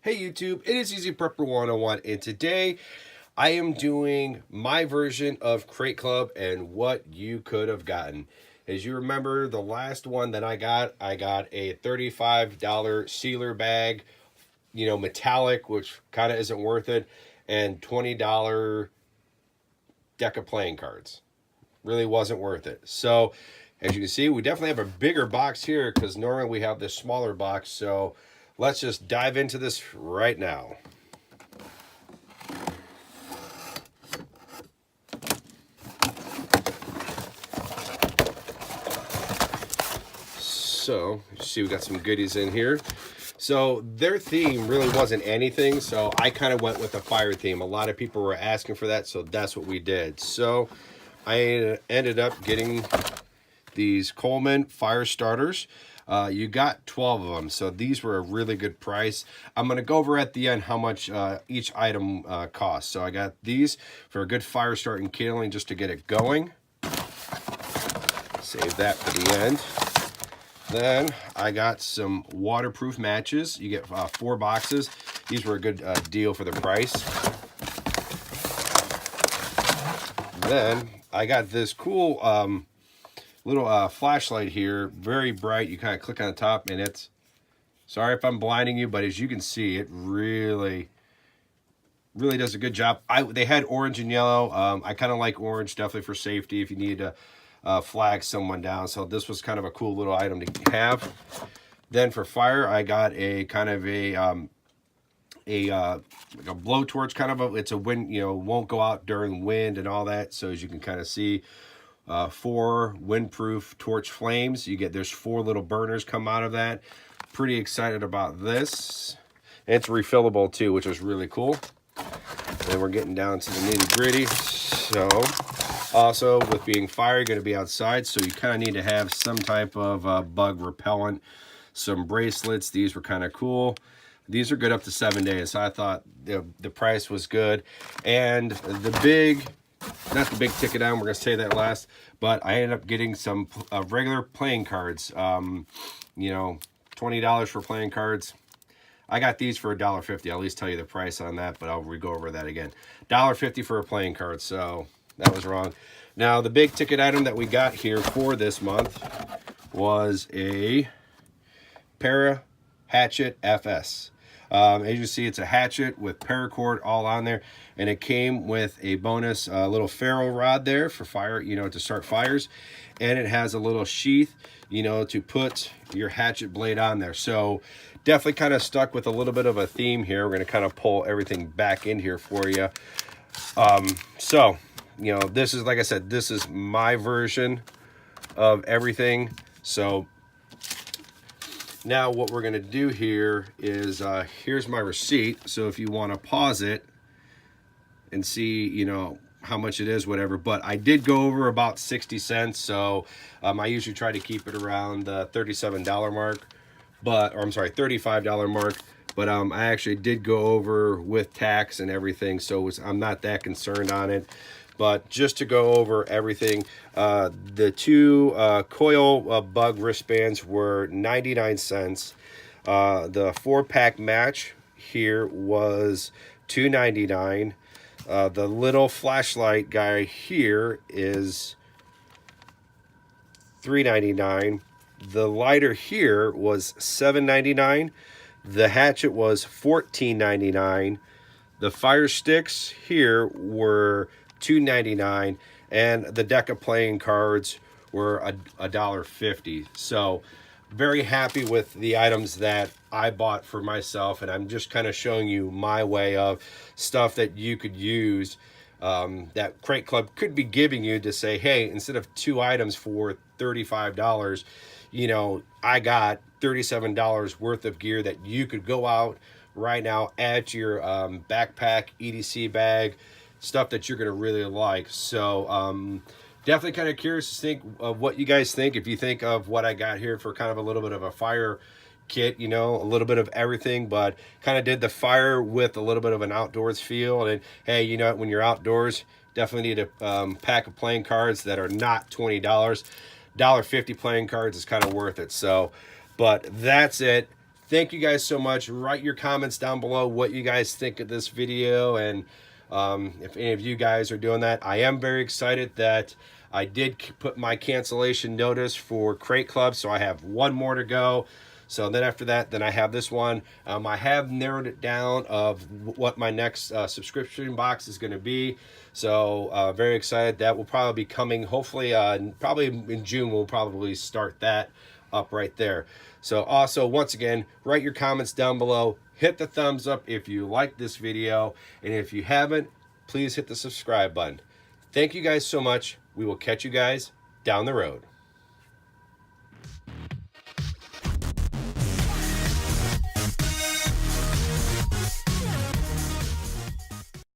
Hey YouTube, it is Easy Prepper 101, and today I am doing my version of Crate Club and what you could have gotten. As you remember, the last one that I got a $35 sealer bag, metallic, which kind of isn't worth it, and $20 deck of playing cards. Really wasn't worth it. So, as you can see, we definitely have a bigger box here because normally we have this smaller box. So, let's just dive into this right now. So, you see we got some goodies in here. So, their theme really wasn't anything, so I kind of went with the fire theme. A lot of people were asking for that, so that's what we did. So, I ended up getting these Coleman fire starters. You got 12 of them, so these were a really good price. I'm going to go over at the end how much each item costs. So I got these for a good fire start and kindling just to get it going. Save that for the end. Then I got some waterproof matches. You get 4 boxes. These were a good deal for the price. Then I got this cool little flashlight here, very bright. You kind of click on the top and it's, sorry if I'm blinding you, but as you can see, it really does a good job. They had orange and yellow. I kind of like orange, definitely for safety if you need to flag someone down. So this was kind of a cool little item to have. Then for fire, I got a kind of like a blowtorch kind of it's a wind, won't go out during wind and all that. So as you can kind of see, 4 windproof torch flames. There's 4 little burners come out of that. Pretty excited about this. And it's refillable too, which is really cool. And we're getting down to the nitty gritty. So also with being fire, you're going to be outside, so you kind of need to have some type of bug repellent. Some bracelets. These were kind of cool. These are good up to 7 days. So I thought the price was good. And not the big ticket item, we're going to say that last, but I ended up getting some regular playing cards. $20 for playing cards. I got these for $1.50. I'll at least tell you the price on that, but I'll go over that again. $1.50 for a playing card, so that was wrong. Now, the big ticket item that we got here for this month was a ParaHatchet FS. As you see, it's a hatchet with paracord all on there, and it came with a bonus little ferro rod there for fire, to start fires, and it has a little sheath, to put your hatchet blade on there. So definitely kind of stuck with a little bit of a theme here. We're going to kind of pull everything back in here for you. This is, like I said, this is my version of everything. So now what we're going to do here is, here's my receipt. So if you want to pause it and see, how much it is, whatever. But I did go over about 60 cents. So I usually try to keep it around the $37 mark. $35 mark. But I actually did go over with tax and everything. So I'm not that concerned on it. But just to go over everything, the 2 coil bug wristbands were 99 cents. The 4-pack match here was $2.99. The little flashlight guy here is $3.99. The lighter here was $7.99. The hatchet was $14.99. The fire sticks here were $2.99, and the deck of playing cards were $1.50. So very happy with the items that I bought for myself, and I'm just kind of showing you my way of stuff that you could use, that Crate Club could be giving you to say, hey, instead of 2 items for $35, I got $37 worth of gear that you could go out right now, add to your backpack, EDC bag, stuff that you're going to really like. So definitely kind of curious to think of what you guys think. If you think of what I got here for kind of a little bit of a fire kit, a little bit of everything, but kind of did the fire with a little bit of an outdoors feel. And hey, when you're outdoors, definitely need a pack of playing cards that are not $20. $1.50 playing cards is kind of worth it. So, but that's it. thank you guys so much. Write your comments down below what you guys think of this video, and if any of you guys are doing that. I am very excited that I did put my cancellation notice for Crate Club, so I have one more to go. So then after that, then I have this one. I have narrowed it down of what my next subscription box is going to be. So very excited. That will probably be coming, hopefully, probably in June, we'll probably start that up right there. So also, once again, write your comments down below. Hit the thumbs up if you like this video. And if you haven't, please hit the subscribe button. Thank you guys so much. We will catch you guys down the road.